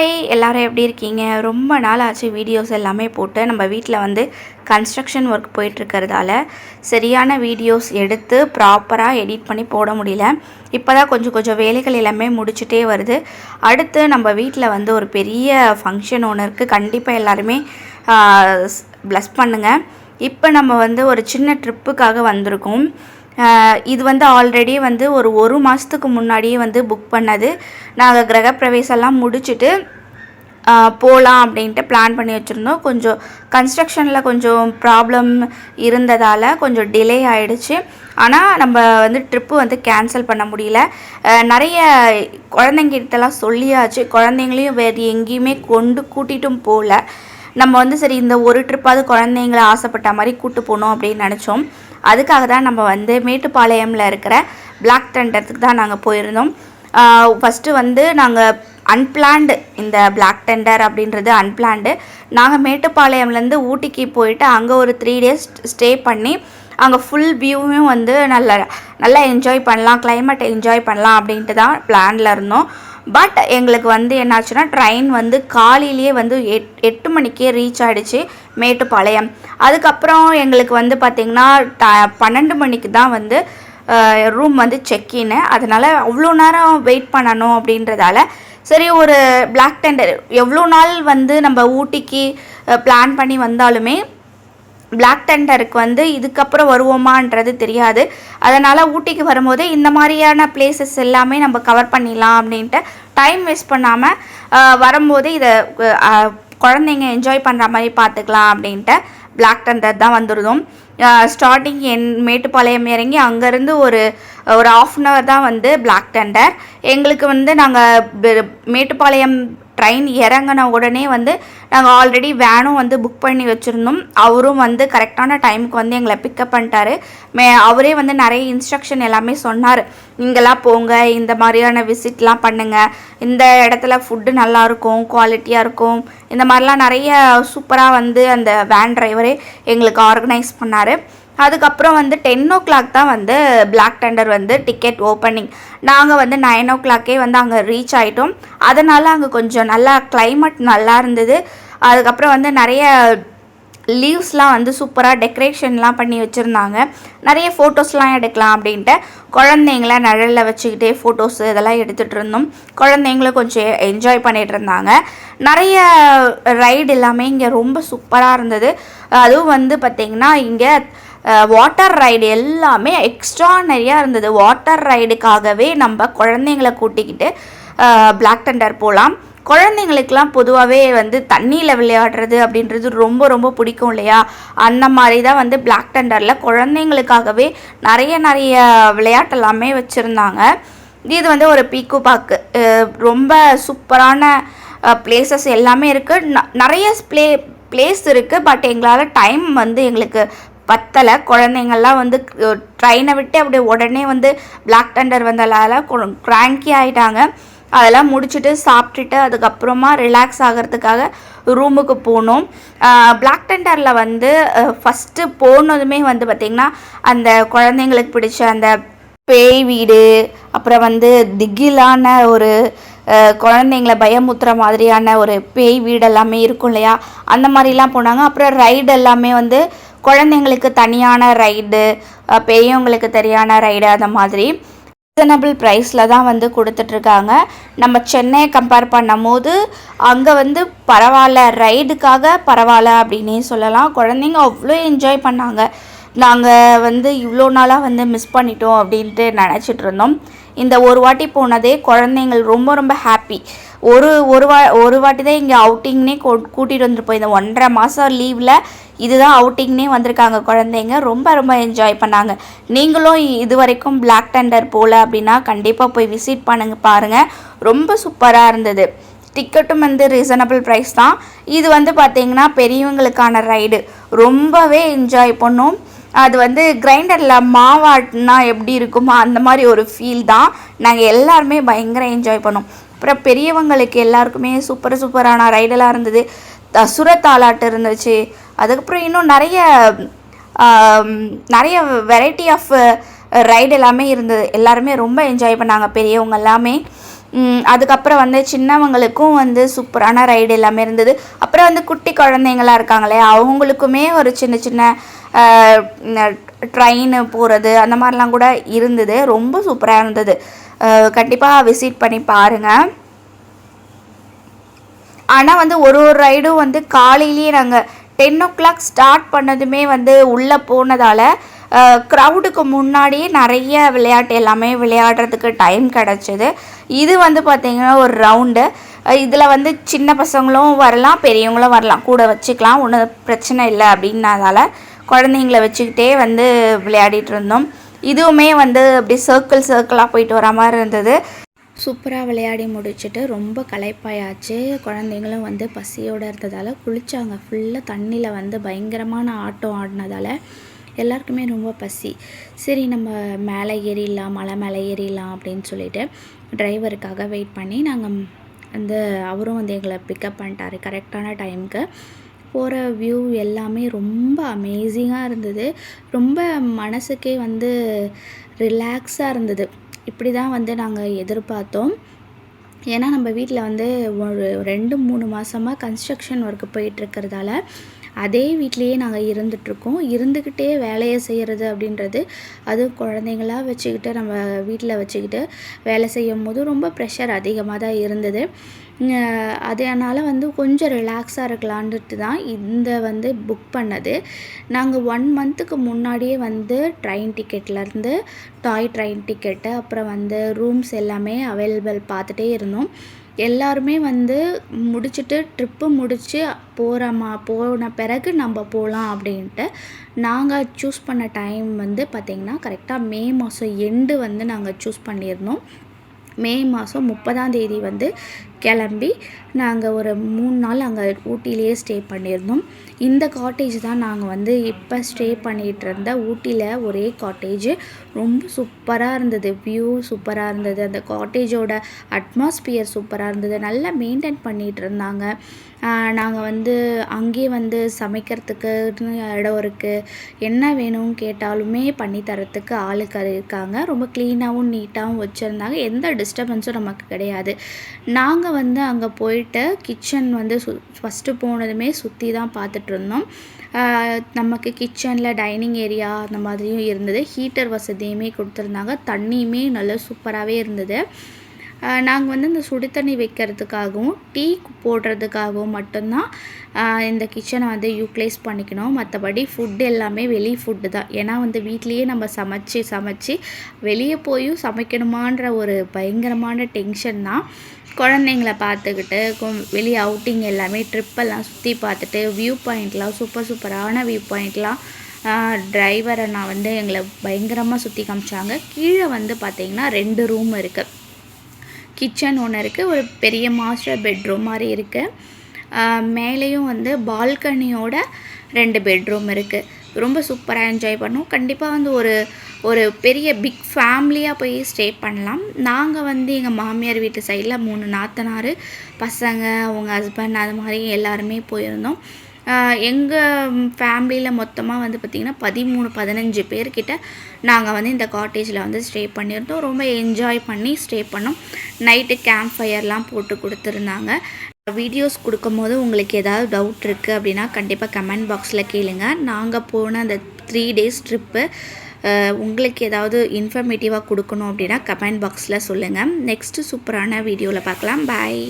Hi எல்லாரும் எப்படி இருக்கீங்க? ரொம்ப நாள் ஆச்சு வீடியோஸ் எல்லாமே போட்டு நம்ம வீட்டில் வந்து கன்ஸ்ட்ரக்ஷன் ஒர்க் போயிட்டுருக்கிறதால சரியான வீடியோஸ் எடுத்து ப்ராப்பராக எடிட் பண்ணி போட முடியல. இப்போ தான் கொஞ்சம் வேலைகள் எல்லாமே முடிச்சுட்டே வருது. அடுத்து நம்ம வீட்டில் வந்து ஒரு பெரிய ஃபங்க்ஷன் ஒன்று இருக்குது. கண்டிப்பாக எல்லாருமே ப்ளஸ் பண்ணுங்கள். இப்போ நம்ம வந்து ஒரு சின்ன ட்ரிப்புக்காக வந்திருக்கோம். இது வந்து ஆல்ரெடி வந்து ஒரு மாதத்துக்கு முன்னாடியே வந்து புக் பண்ணது. நாங்கள் கிரகப்பிரவேசம்லாம் முடிச்சுட்டு போகலாம் அப்படின்ட்டு பிளான் பண்ணி வச்சுருந்தோம். கொஞ்சம் கன்ஸ்ட்ரக்ஷனில் கொஞ்சம் ப்ராப்ளம் இருந்ததால் கொஞ்சம் டிலே ஆகிடுச்சு. ஆனால் நம்ம வந்து ட்ரிப்பு வந்து கேன்சல் பண்ண முடியல. நிறைய குழந்தைங்கிட்டலாம் சொல்லியாச்சு. குழந்தைங்களையும் வேறு எங்கேயுமே கூட்டிகிட்டும் போகல. நம்ம வந்து சரி இந்த ஒரு ட்ரிப்பாவது குழந்தைங்களை ஆசைப்பட்ட மாதிரி கூப்பிட்டு போகணும் அப்படின்னு நினச்சோம். அதுக்காக தான் நம்ம வந்து மேட்டுப்பாளையமில் இருக்கிற பிளாக் டெண்டருக்கு தான் நாங்கள் போயிருந்தோம். ஃபஸ்ட்டு வந்து நாங்கள் அன்பிளான்டு, இந்த பிளாக் டெண்டர் அப்படின்றது அன்பிளான்டு. நாங்கள் மேட்டுப்பாளையம்லேருந்து ஊட்டிக்கு போயிட்டு அங்கே ஒரு 3 days ஸ்டே பண்ணி அங்கே ஃபுல் வியூவும் வந்து நல்லா என்ஜாய் பண்ணலாம், கிளைமேட் என்ஜாய் பண்ணலாம் அப்படின்ட்டு தான் பிளானில் இருந்தோம். பட் எங்களுக்கு வந்து என்னாச்சுன்னா ட்ரெயின் வந்து காலையிலேயே வந்து 8 மணிக்கே ரீச் ஆகிடுச்சு மேட்டுப்பாளையம். அதுக்கப்புறம் எங்களுக்கு வந்து பார்த்திங்கன்னா 12 மணிக்கு தான் வந்து ரூம் வந்து செக்இன்னு. அதனால் அவ்வளோ நேரம் வெயிட் பண்ணணும் அப்படின்றதால சரி ஒரு பிளாக் டெண்டர் எவ்வளோ நாள் வந்து நம்ம ஊட்டிக்கு பிளான் பண்ணி வந்தாலுமே பிளாக் டெண்டருக்கு வந்து இதுக்கப்புறம் வருவோமான்றது தெரியாது. அதனால் ஊட்டிக்கு வரும்போது இந்த மாதிரியான பிளேசஸ் எல்லாமே நம்ம கவர் பண்ணிடலாம் அப்படின்ட்டு டைம் வேஸ்ட் பண்ணாமல் வரும்போது இதை குழந்தைங்க என்ஜாய் பண்ணுற மாதிரி பார்த்துக்கலாம் அப்படின்ட்டு பிளாக் டெண்டர் தான் வந்துருந்தோம். ஸ்டார்டிங் மேட்டுப்பாளையம் இறங்கி அங்கேருந்து ஒரு 1/2 தான் வந்து பிளாக் டெண்டர். எங்களுக்கு வந்து நாங்கள் மேட்டுப்பாளையம் ட்ரெயின் இறங்கின உடனே வந்து நாங்கள் ஆல்ரெடி வேனும் வந்து புக் பண்ணி வச்சுருந்தோம். அவரும் வந்து கரெக்டான டைமுக்கு வந்து எங்களை பிக்கப் பண்ணிட்டாரு. அவரே வந்து நிறைய இன்ஸ்ட்ரக்ஷன் எல்லாமே சொன்னார். இங்கெல்லாம் போங்க, இந்த மாதிரியான விசிட்லாம் பண்ணுங்கள், இந்த இடத்துல ஃபுட்டு நல்லாயிருக்கும், குவாலிட்டியாக இருக்கும், இந்த மாதிரிலாம் நிறைய சூப்பராக வந்து அந்த வேன் டிரைவரே எங்களுக்கு ஆர்கனைஸ் பண்ணார். அதுக்கப்புறம் வந்து 10 o'clock தான் வந்து பிளாக் டெண்டர் வந்து டிக்கெட் ஓப்பனிங். நாங்கள் வந்து 9 o'clock வந்து அங்கே ரீச் ஆகிட்டோம். அதனால் அங்கே கொஞ்சம் நல்லா கிளைமேட் நல்லா இருந்தது. அதுக்கப்புறம் வந்து நிறைய லீவ்ஸ்லாம் வந்து சூப்பராக டெக்கரேஷன்லாம் பண்ணி வச்சுருந்தாங்க. நிறைய ஃபோட்டோஸ்லாம் எடுக்கலாம் அப்படின்ட்டு குழந்தைங்கள நிழலில் வச்சுக்கிட்டே ஃபோட்டோஸ் இதெல்லாம் எடுத்துகிட்டு இருந்தோம். குழந்தைங்களும் கொஞ்சம் என்ஜாய் பண்ணிகிட்டு இருந்தாங்க. நிறைய ரைடு எல்லாமே இங்கே ரொம்ப சூப்பராக இருந்தது. அதுவும் வந்து பார்த்திங்கன்னா இங்கே வாட்டர் ரைடு எல்லாமே எக்ஸ்ட்ரானரியாக இருந்தது. வாட்டர் ரைடுக்காகவே நம்ம குழந்தைங்களை கூட்டிக்கிட்டு பிளாக் டெண்டர் போகலாம். குழந்தைங்களுக்கெலாம் பொதுவாகவே வந்து தண்ணியில் விளையாடுறது அப்படின்றது ரொம்ப பிடிக்கும் இல்லையா? அந்த மாதிரி தான் வந்து பிளாக் டெண்டரில் குழந்தைங்களுக்காகவே நிறைய விளையாட்டு எல்லாமே வச்சுருந்தாங்க. இது வந்து ஒரு பீக்கு பார்க்கு, ரொம்ப சூப்பரான பிளேசஸ் எல்லாமே இருக்குது. நிறைய பிளேஸ் இருக்குது. பட் எங்களால் டைம் வந்து எங்களுக்கு பத்தலை. குழந்தைங்கள்லாம் வந்து ட்ரெயினை விட்டு அப்படியே உடனே வந்து பிளாக் டெண்டர் வந்ததால் கிராங்கி ஆகிட்டாங்க. அதெல்லாம் முடிச்சுட்டு சாப்பிட்டுட்டு அதுக்கப்புறமா ரிலாக்ஸ் ஆகிறதுக்காக ரூமுக்கு போனோம். பிளாக் டெண்டரில் வந்து ஃபஸ்ட்டு போனதுமே வந்து பார்த்திங்கன்னா அந்த குழந்தைங்களுக்கு பிடிச்ச அந்த பேய் வீடு, அப்புறம் வந்து திகிலான ஒரு குழந்தைங்கள பயமுத்துற மாதிரியான ஒரு பேய் வீடு எல்லாமே இருக்கும் இல்லையா? அந்த மாதிரிலாம் போனாங்க. அப்புறம் ரைடு எல்லாமே வந்து குழந்தைங்களுக்கு தனியான ரைடு, பெரியவங்களுக்கு தனியான ரைடு, அந்த மாதிரி ரீசனபிள் ப்ரைஸில் தான் வந்து கொடுத்துட்ருக்காங்க. நம்ம சென்னையை கம்பேர் பண்ணும் போது அங்கே வந்து பரவாயில்ல, ரைடுக்காக பரவாயில்ல அப்படின்னே சொல்லலாம். குழந்தைங்க அவ்வளோ என்ஜாய் பண்ணாங்க. நாங்கள் வந்து இவ்வளோ நாளாக வந்து மிஸ் பண்ணிட்டோம் அப்படின்ட்டு நினச்சிட்டு இருந்தோம். இந்த ஒரு வாட்டி போனதே குழந்தைங்கள் ரொம்ப ஹாப்பி. ஒரு வாட்டி தான் இங்கே அவுட்டிங்னே கூட்டிகிட்டு வந்துருப்போம். இந்த 1.5 மாதம் லீவில் இதுதான் அவுட்டிங்னே வந்திருக்காங்க குழந்தைங்க. ரொம்ப என்ஜாய் பண்ணாங்க. நீங்களும் இது வரைக்கும் பிளாக் டெண்டர் போகல அப்படின்னா கண்டிப்பாக போய் விசிட் பாருங்கள். ரொம்ப சூப்பராக இருந்தது. டிக்கெட்டும் வந்து ரீசனபிள் ப்ரைஸ் தான். இது வந்து பார்த்திங்கன்னா பெரியவங்களுக்கான ரைடு. ரொம்பவே என்ஜாய் பண்ணோம். அது வந்து கிரைண்டரில் மாவாட்டினா எப்படி இருக்குமோ அந்த மாதிரி ஒரு ஃபீல் தான். நாங்கள் எல்லாருமே பயங்கர என்ஜாய் பண்ணோம். அப்புறம் பெரியவங்களுக்கு எல்லாருக்குமே சூப்பரான ரைடெல்லாம் இருந்தது. சுரத்தாலாட்டு இருந்துச்சு. அதுக்கப்புறம் இன்னும் நிறைய வெரைட்டி ஆஃப் ரைடு எல்லாமே இருந்தது. எல்லாருமே ரொம்ப என்ஜாய் பண்ணாங்க பெரியவங்க எல்லாமே. அதுக்கப்புறம் வந்து சின்னவங்களுக்கும் வந்து சூப்பரான ரைடு எல்லாமே இருந்தது. அப்புறம் வந்து குட்டி குழந்தைங்களாம் இருக்காங்களே அவங்களுக்குமே ஒரு சின்ன சின்ன ட்ரெயின் போகிறது அந்த மாதிரிலாம் கூட இருந்தது. ரொம்ப சூப்பராக இருந்தது. கண்டிப்பாக விசிட் பண்ணி பாருங்கள். ஆனால் வந்து ஒரு ரைடும் வந்து காலையிலேயே நாங்கள் 10 o'clock ஸ்டார்ட் பண்ணதுமே வந்து உள்ளே போனதால் க்ரௌடுக்கு முன்னாடியே நிறைய விளையாட்டு எல்லாமே விளையாடுறதுக்கு டைம் கிடச்சிது. இது வந்து பார்த்திங்கன்னா ஒரு ரவுண்டு. இதில் வந்து சின்ன பசங்களும் வரலாம், பெரியவங்களும் வரலாம், கூட வச்சுக்கலாம், ஒன்றும் பிரச்சனை இல்லை அப்படின்னதால குழந்தைங்கள வச்சுக்கிட்டே வந்து விளையாடிட்டு இருந்தோம். இதுவுமே வந்து அப்படி சர்க்கிளாக போயிட்டு வர மாதிரி இருந்தது. சூப்பராக விளையாடி முடிச்சுட்டு ரொம்ப களைப்பாயாச்சு. குழந்தைங்களும் வந்து பசியோடு இருந்ததால் குளித்தாங்க. ஃபுல்லாக தண்ணியில் வந்து பயங்கரமான ஆட்டம் ஆடினதால் எல்லாருக்குமே ரொம்ப பசி. சரி நம்ம மேலே ஏறிடலாம், மலை மேலே ஏறிடலாம் அப்படின்னு சொல்லிட்டு டிரைவருக்காக வெயிட் பண்ணி நாங்கள் வந்து அவரும் வந்து எங்களை பிக்கப் பண்ணிட்டாரு கரெக்டான டைமுக்கு. போகிற வியூ எல்லாமே ரொம்ப அமேசிங்காக இருந்தது. ரொம்ப மனசுக்கே வந்து ரிலாக்ஸாக இருந்தது. இப்படி தான் வந்து நாங்கள் எதிர்பார்த்தோம். ஏன்னா நம்ம வீட்டில் வந்து ஒரு 2-3 மாதமாக கன்ஸ்ட்ரக்ஷன் ஒர்க்கு போயிட்டுருக்கிறதால அதே வீட்லேயே நாங்கள் இருந்துகிட்ருக்கோம். இருந்துக்கிட்டே வேலையை செய்கிறது அப்படின்றது, அதுவும் குழந்தைங்களாக வச்சுக்கிட்டு நம்ம வீட்டில் வச்சுக்கிட்டு வேலை செய்யும் போது ரொம்ப ப்ரெஷர் அதிகமாக தான் இருந்தது. அதனால் வந்து கொஞ்சம் ரிலாக்ஸாக இருக்கலான்ட்டு தான் இந்த வந்து புக் பண்ணது. நாங்கள் 1 மந்த்துக்கு முன்னாடியே வந்து ட்ரெயின் டிக்கெட்லேருந்து டாய் ட்ரெயின் டிக்கெட்டு, அப்புறம் வந்து ரூம்ஸ் எல்லாமே அவைலபிள் பார்த்துட்டே இருந்தோம். எல்லாருமே வந்து முடிச்சுட்டு ட்ரிப்பு முடித்து போன பிறகு நம்ம போகலாம் அப்படின்ட்டு நாங்கள் சூஸ் பண்ண டைம் வந்து பார்த்திங்கன்னா கரெக்டாக மே மாதம் எண்டு வந்து நாங்கள் சூஸ் பண்ணியிருந்தோம். மே மாதம் 30ஆம் தேதி வந்து கிளம்பி நாங்கள் ஒரு 3 நாள் அங்கே ஊட்டியிலேயே ஸ்டே பண்ணியிருந்தோம். இந்த காட்டேஜ் தான் நாங்கள் வந்து இப்போ ஸ்டே பண்ணிகிட்டு இருந்த ஊட்டியில் ஒரே காட்டேஜ். ரொம்ப சூப்பராக இருந்தது. வியூ சூப்பராக இருந்தது. அந்த காட்டேஜோட அட்மாஸ்பியர் சூப்பராக இருந்தது. நல்லா மெயின்டைன் பண்ணிகிட்டு இருந்தாங்க. நாங்கள் வந்து அங்கேயே வந்து சமைக்கிறதுக்கு இடம் இருக்குது. என்ன வேணும்னு கேட்டாலுமே பண்ணி தரத்துக்கு ஆளுக்கு இருக்காங்க. ரொம்ப க்ளீனாகவும் நீட்டாகவும் வச்சுருந்தாங்க. எந்த டிஸ்டர்பன்ஸும் நமக்கு கிடையாது. நாங்கள் வந்து அங்கே போயிட்டு கிச்சன் வந்து ஃபஸ்ட்டு போனதுமே சுற்றி தான் பார்த்துட்ருந்தோம். நமக்கு கிச்சனில் டைனிங் ஏரியா அந்த மாதிரியும் இருந்தது. ஹீட்டர் வசதியுமே கொடுத்துருந்தாங்க. தண்ணியுமே நல்லா சூப்பராகவே இருந்தது. நாங்கள் வந்து இந்த சுடு தண்ணி வைக்கிறதுக்காகவும் டீ போடுறதுக்காகவும் மட்டும்தான் இந்த கிச்சனை வந்து யூட்டிலைஸ் பண்ணிக்கணும். மற்றபடி ஃபுட்டு எல்லாமே வெளி ஃபுட்டு தான். ஏன்னா வந்து வீட்லேயே நம்ம சமைச்சு வெளியே போயும் சமைக்கணுமான்ற ஒரு பயங்கரமான டென்ஷன் தான். குழந்தைங்கள பார்த்துக்கிட்டு வெளியே அவுட்டிங் எல்லாமே ட்ரிப்பெல்லாம் சுற்றி பார்த்துட்டு வியூ பாயிண்ட்லாம் சூப்பரான வியூ பாயிண்ட்லாம் டிரைவரை நான் வந்து எங்களை பயங்கரமாக சுற்றி காமிச்சாங்க. கீழே வந்து பார்த்திங்கன்னா 2 ரூம் இருக்குது. கிச்சன் ஒன்று இருக்குது, ஒரு பெரிய மாஸ்டர் பெட்ரூம் மாதிரி இருக்குது. மேலேயும் வந்து பால்கனியோட 2 பெட்ரூம் இருக்குது. ரொம்ப சூப்பராக என்ஜாய் பண்ணோம். கண்டிப்பாக வந்து ஒரு பெரிய பிக் ஃபேமிலியாக போய் ஸ்டே பண்ணலாம். நாங்கள் வந்து எங்கள் மாமியார் வீட்டு சைடில் 3 நாத்தனார் பசங்க, அவங்க ஹஸ்பண்ட், அது மாதிரி எல்லாருமே போயிருந்தோம். எங்கள் ஃபேமிலியில் மொத்தமாக வந்து பார்த்திங்கன்னா 13-15 பேர்கிட்ட நாங்கள் வந்து இந்த காட்டேஜில் வந்து ஸ்டே பண்ணியிருந்தோம். ரொம்ப என்ஜாய் பண்ணி ஸ்டே பண்ணோம். நைட்டு கேம்ப் ஃபயர்லாம் போட்டு கொடுத்துருந்தாங்க. வீடியோஸ் கொடுக்கும்போது உங்களுக்கு ஏதாவது டவுட் இருக்குது அப்படின்னா கண்டிப்பாக கமெண்ட் பாக்ஸில் கேளுங்க. நாங்கள் போன அந்த 3 days ட்ரிப்பு உங்களுக்கு ஏதாவது இன்ஃபர்மேட்டிவாக கொடுக்கணும் அப்படின்னா கமெண்ட் பாக்ஸில் சொல்லுங்கள். நெக்ஸ்ட்டு சூப்பரான வீடியோவில் பார்க்கலாம். பாய்.